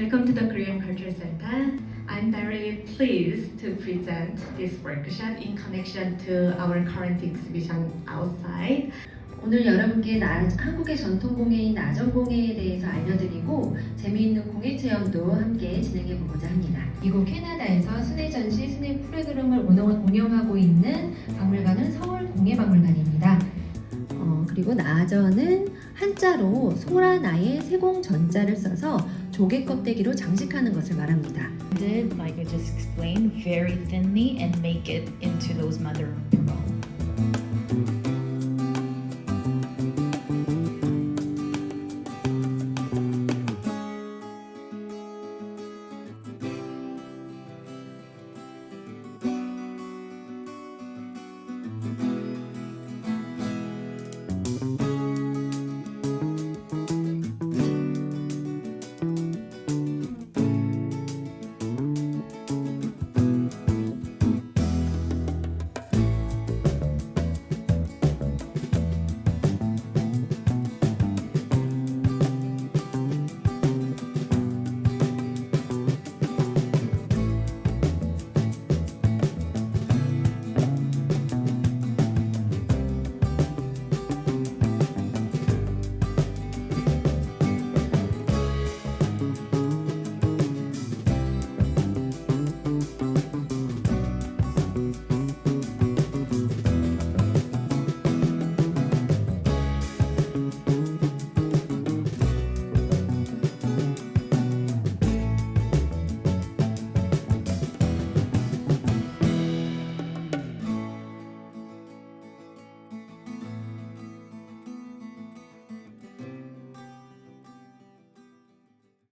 Welcome to the Korean Culture Center. I'm very pleased to present this workshop in connection to our current exhibition outside. 오늘 여러분께 한국의 전통공예인 나전공예에 대해서 알려드리고 재미있는 공예 체험도 함께 진행해 보고자 합니다. 이곳 캐나다에서 순회 전시, 순회 프로그램을 운영하고 있는 박물관은 서울 공예박물관입니다. 그리고 나전은 한자로 소라나의 세공전자를 써서 조개 껍데기로 장식하는 것을 말합니다. Like I just explained, very thinly and make it into those mother